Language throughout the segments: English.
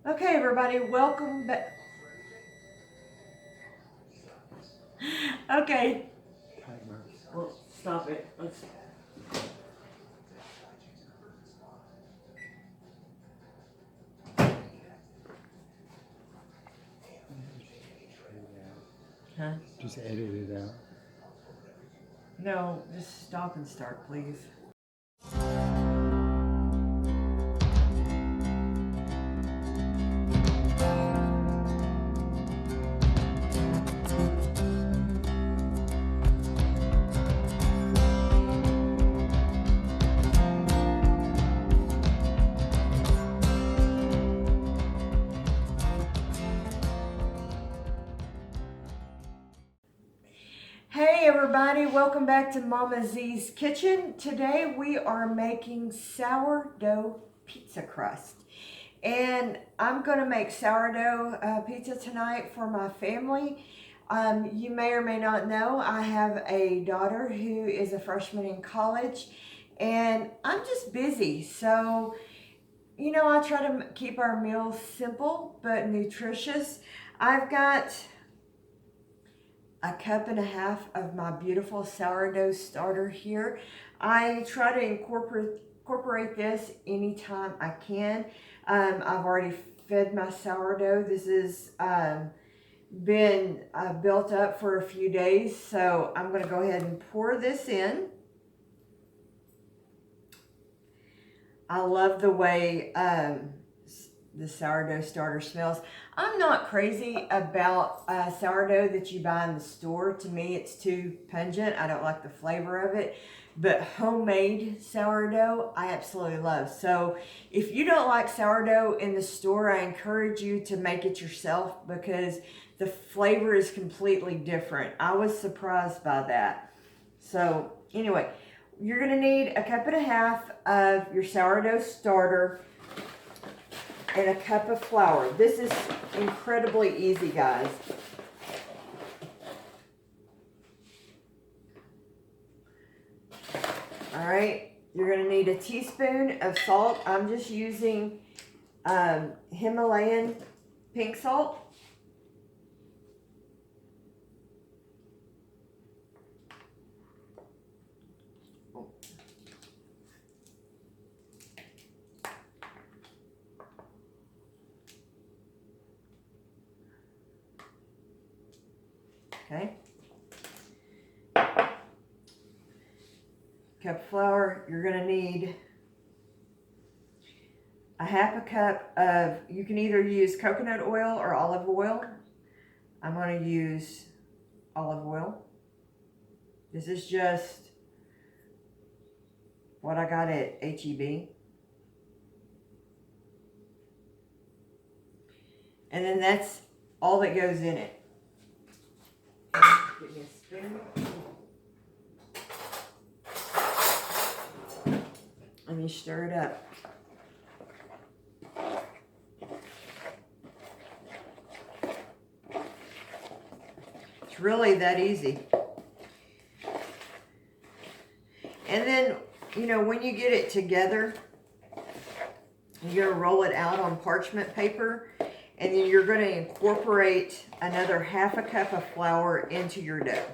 Okay, everybody, welcome back. Okay. Well, stop it. Let's. Huh? Just edit it out. No, just stop and start, please. Hey everybody, welcome back to Mama Z's Kitchen. Today we are making sourdough pizza crust. And I'm going to make sourdough pizza tonight for my family. You may or may not know, I have a daughter who is a freshman in college, and I'm just busy. So, I try to keep our meals simple but nutritious. I've got a cup and a half of my beautiful sourdough starter here. I try to incorporate this anytime I can. I've already fed my sourdough. This has been built up for a few days, so I'm going to go ahead and pour this in. I love the way the sourdough starter smells. I'm not crazy about sourdough that you buy in the store. To me, it's too pungent. I don't like the flavor of it. But homemade sourdough, I absolutely love. So if you don't like sourdough in the store, I encourage you to make it yourself because the flavor is completely different. I was surprised by that. So anyway, you're going to need a cup and a half of your sourdough starter and a cup of flour. This is incredibly easy, guys. All right, you're gonna need a teaspoon of salt. I'm just using Himalayan pink salt. Okay. Cup of flour, you're gonna need a half a cup of, you can either use coconut oil or olive oil. I'm gonna use olive oil. This is just what I got at HEB. And then that's all that goes in it. Give me a spoon. Let me stir it up. It's really that easy. And then, when you get it together, you're going to roll it out on parchment paper, and then you're going to incorporate another half a cup of flour into your dough.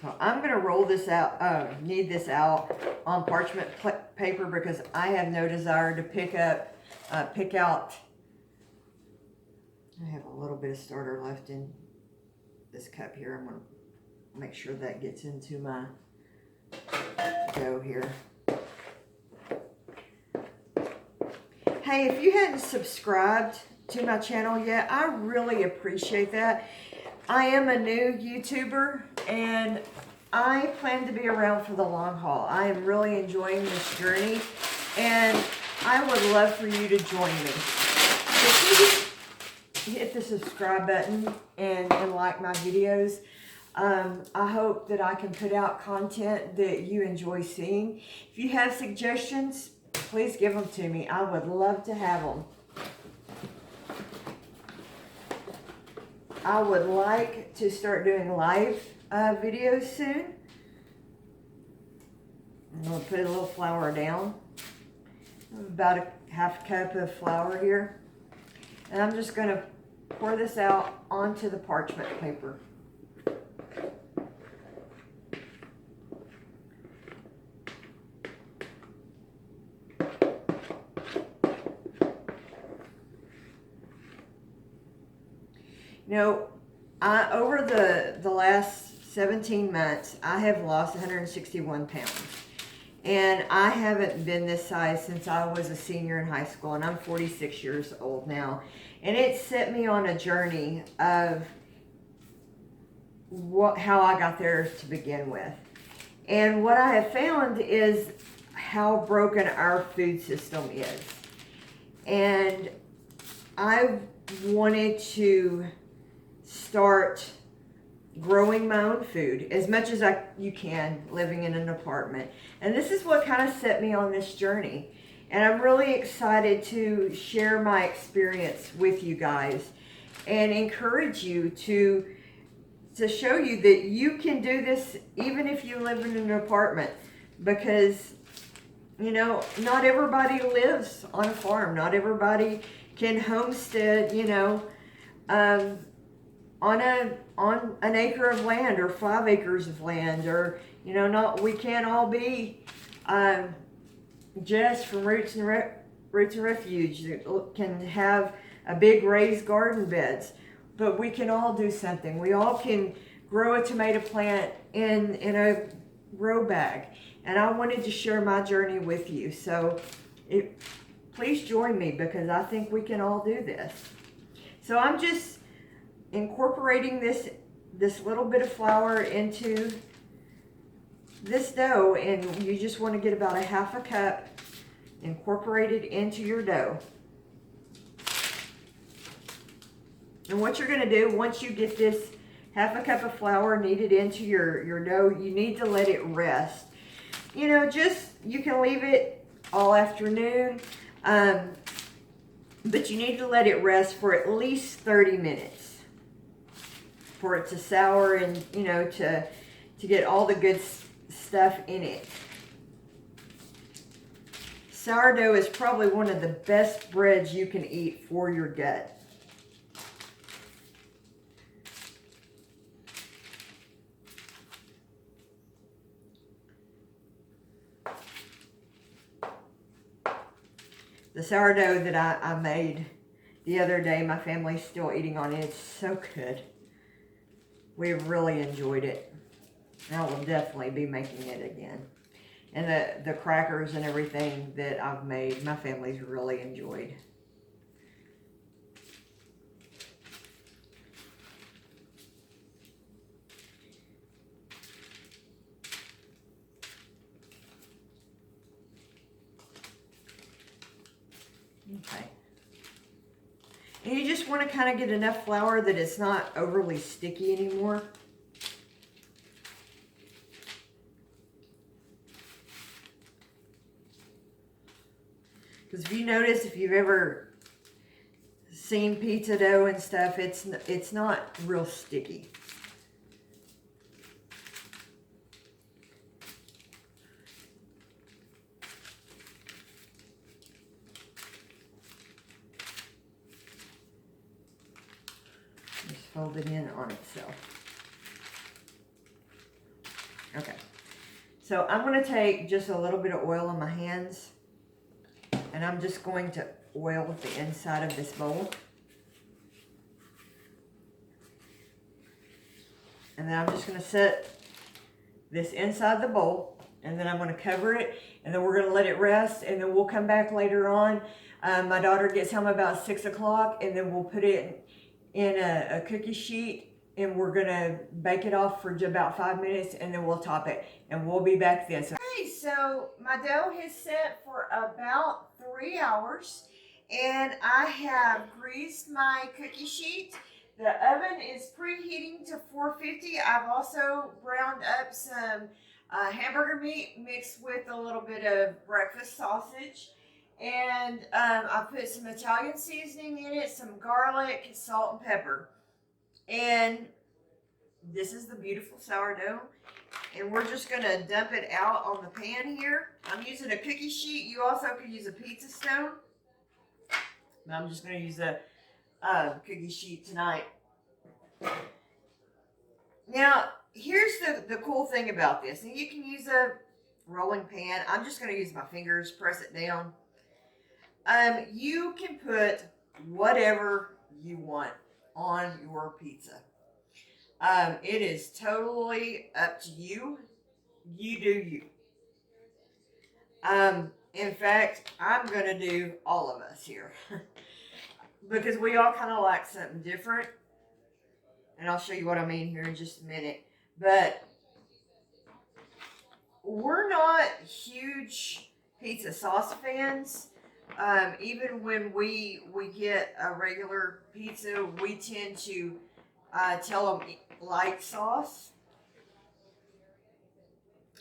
So I'm going to roll this out, knead this out on parchment paper because I have no desire to pick out. I have a little bit of starter left in this cup here. I'm going to make sure that gets into my dough here. Hey, if you hadn't subscribed to my channel yet, I really appreciate that. I am a new YouTuber and I plan to be around for the long haul. I am really enjoying this journey and I would love for you to join me. If you hit the subscribe button and like my videos, I hope that I can put out content that you enjoy seeing. If you have suggestions, please give them to me. I would love to have them. I would like to start doing live videos soon. I'm going to put a little flour down. About a half cup of flour here. And I'm just going to pour this out onto the parchment paper. You know, over the last 17 months, I have lost 161 pounds. And I haven't been this size since I was a senior in high school, and I'm 46 years old now. And it set me on a journey of how I got there to begin with. And what I have found is how broken our food system is. And I wanted to start growing my own food as much as you can, living in an apartment. And this is what kind of set me on this journey. And I'm really excited to share my experience with you guys and encourage you to show you that you can do this even if you live in an apartment. Because, you know, not everybody lives on a farm. Not everybody can homestead, you know, on an acre of land or 5 acres of land, or, you know, we can't all be just from Roots and Refuge that can have a big raised garden beds, but we can all do something. We all can grow a tomato plant in a grow bag, and I wanted to share my journey with you. So please join me, because I think we can all do this. So I'm just incorporating this little bit of flour into this dough, and you just want to get about a half a cup incorporated into your dough. And what you're going to do, once you get this half a cup of flour kneaded into your dough, you need to let it rest. You know, you can leave it all afternoon, but you need to let it rest for at least 30 minutes. For it to sour and, you know, to get all the good stuff in it. Sourdough is probably one of the best breads you can eat for your gut. The sourdough that I made the other day, my family's still eating on it. It's so good. We really enjoyed it. I will definitely be making it again. And the crackers and everything that I've made, my family's really enjoyed. Okay. And you just want to kind of get enough flour that it's not overly sticky anymore. Because if you notice, if you've ever seen pizza dough and stuff, it's not real sticky. Fold it in on itself. Okay, so I'm going to take just a little bit of oil on my hands, and I'm just going to oil the inside of this bowl. And then I'm just going to set this inside the bowl, and then I'm going to cover it, and then we're going to let it rest, and then we'll come back later on. My daughter gets home about 6 o'clock, and then we'll put it in a cookie sheet, and we're gonna bake it off for about 5 minutes, and then we'll top it, and we'll be back then. Okay, so my dough is set for about 3 hours, and I have greased my cookie sheet. The oven is preheating to 450. I've also browned up some hamburger meat mixed with a little bit of breakfast sausage. And I put some Italian seasoning in it, some garlic, salt, and pepper. And this is the beautiful sourdough. And we're just gonna dump it out on the pan here. I'm using a cookie sheet. You also could use a pizza stone. But I'm just gonna use a cookie sheet tonight. Now, here's the cool thing about this. And you can use a rolling pan. I'm just gonna use my fingers, press it down. You can put whatever you want on your pizza. It is totally up to you. You do you. In fact, I'm gonna do all of us here because we all kind of like something different, and I'll show you what I mean here in just a minute. But we're not huge pizza sauce fans. Even when we get a regular pizza, we tend to tell them light sauce.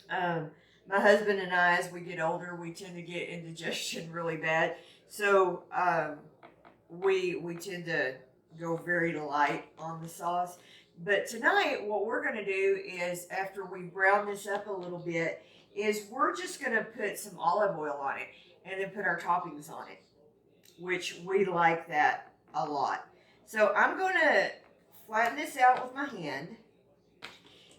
My husband and I, as we get older, we tend to get indigestion really bad. So we tend to go very light on the sauce. But tonight, what we're going to do is, after we brown this up a little bit, is we're just going to put some olive oil on it and then put our toppings on it, which we like that a lot. So I'm going to flatten this out with my hand.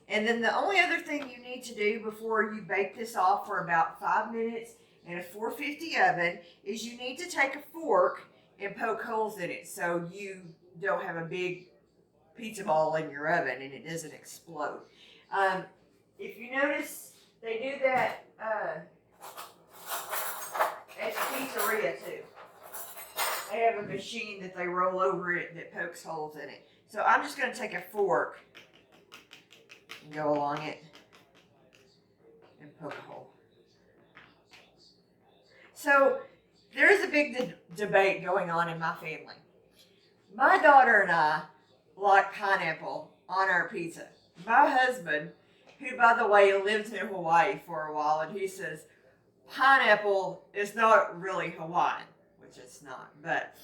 And then the only other thing you need to do before you bake this off for about 5 minutes in a 450 oven is you need to take a fork and poke holes in it so you don't have a big pizza ball in your oven and it doesn't explode. If you notice, they do that at the pizzeria too. They have a machine that they roll over it that pokes holes in it. So I'm just going to take a fork and go along it and poke a hole. So there's a big debate going on in my family. My daughter and I like pineapple on our pizza. My husband, who by the way lived in Hawaii for a while, and he says pineapple is not really Hawaiian, which it's not, but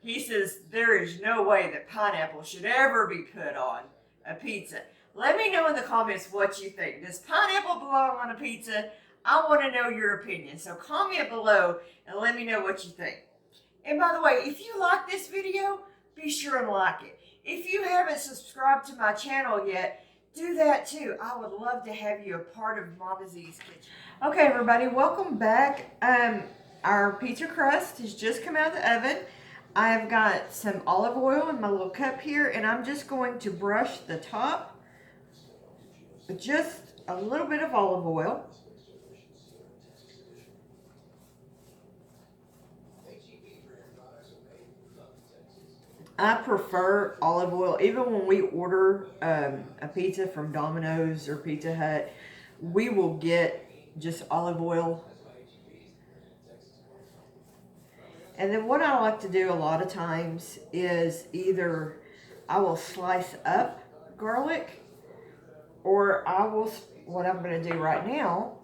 he says there is no way that pineapple should ever be put on a pizza. Let me know in the comments what you think. Does pineapple belong on a pizza? I want to know your opinion. So comment below and let me know what you think. And by the way, if you like this video, be sure and like it. If you haven't subscribed to my channel yet, do that too. I would love to have you a part of Mama Z's Kitchen. Okay, everybody, welcome back. Our pizza crust has just come out of the oven. I've got some olive oil in my little cup here, and I'm just going to brush the top with just a little bit of olive oil. I prefer olive oil. Even when we order a pizza from Domino's or Pizza Hut, we will get just olive oil. And then what I like to do a lot of times is either I will slice up garlic, or I will, what I'm going to do right now,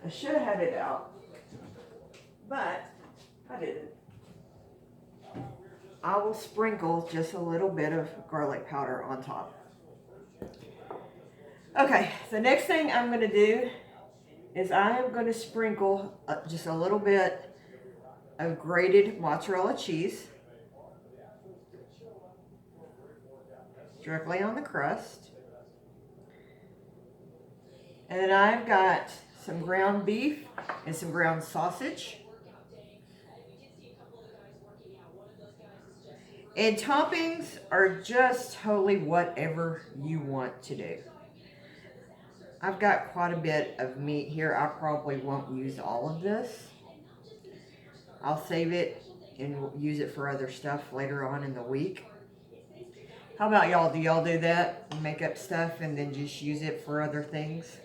I should have had it out, but I didn't. I will sprinkle just a little bit of garlic powder on top. Okay, the next thing I'm going to do is I am going to sprinkle just a little bit of grated mozzarella cheese directly on the crust. And then I've got some ground beef and some ground sausage. And toppings are just totally whatever you want to do. I've got quite a bit of meat here. I probably won't use all of this. I'll save it and use it for other stuff later on in the week. How about y'all? Do y'all do that? Make up stuff and then just use it for other things?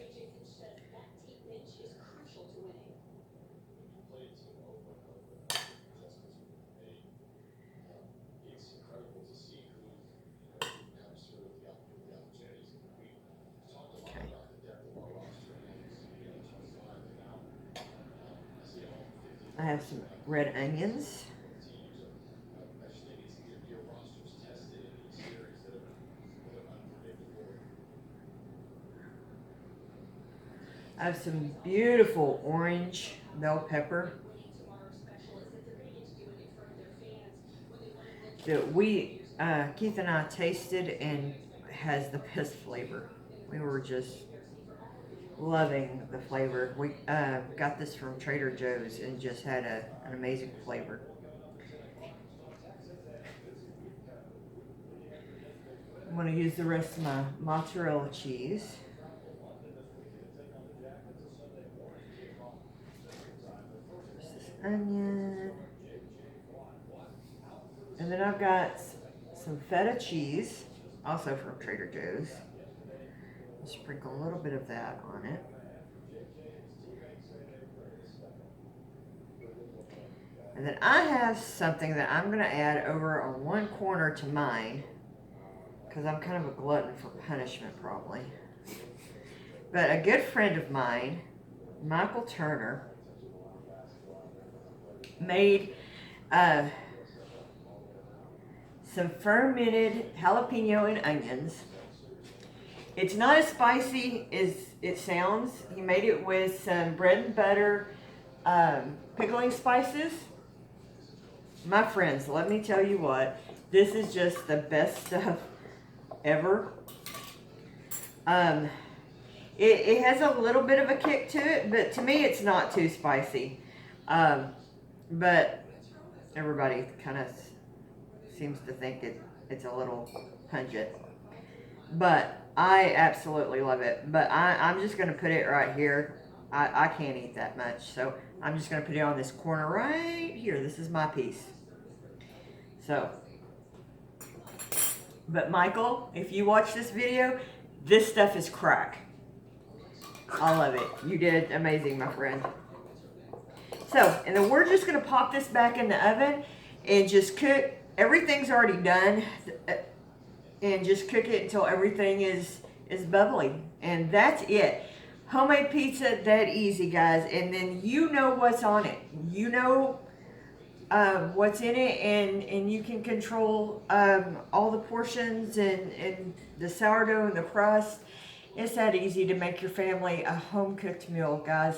I have some red onions. I have some beautiful orange bell pepper that Keith and I tasted and has the best flavor. We were just loving the flavor. We got this from Trader Joe's and just had an amazing flavor. I'm going to use the rest of my mozzarella cheese. Just this onion. And then I've got some feta cheese, also from Trader Joe's. I'll sprinkle a little bit of that on it. And then I have something that I'm going to add over on one corner to mine, because I'm kind of a glutton for punishment probably. But a good friend of mine, Michael Turner, made some fermented jalapeno and onions. It's not as spicy as it sounds. He made it with some bread and butter, pickling spices. My friends, let me tell you what, this is just the best stuff ever. It has a little bit of a kick to it, but to me it's not too spicy. But everybody kind of seems to think it's a little pungent. But I absolutely love it. But I'm just going to put it right here. I can't eat that much, so I'm just going to put it on this corner right here. This is my piece. So, but Michael, if you watch this video, this stuff is crack. I love it. You did amazing, my friend. So, and then we're just going to pop this back in the oven and just cook. Everything's already done. And just cook it until everything is bubbly. And that's it. Homemade pizza, that easy, guys. And then you know what's on it. You know what's in it, and you can control all the portions and the sourdough and the crust. It's that easy to make your family a home-cooked meal, guys.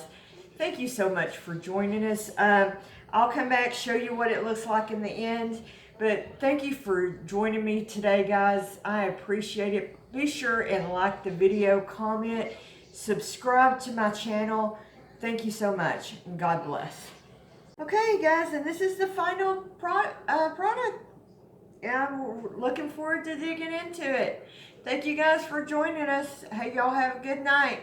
Thank you so much for joining us. I'll come back, show you what it looks like in the end. But thank you for joining me today, guys. I appreciate it. Be sure and like the video, comment, subscribe to my channel. Thank you so much, and God bless. Okay, guys, and this is the final product. And I'm looking forward to digging into it. Thank you guys for joining us. Hey, y'all have a good night.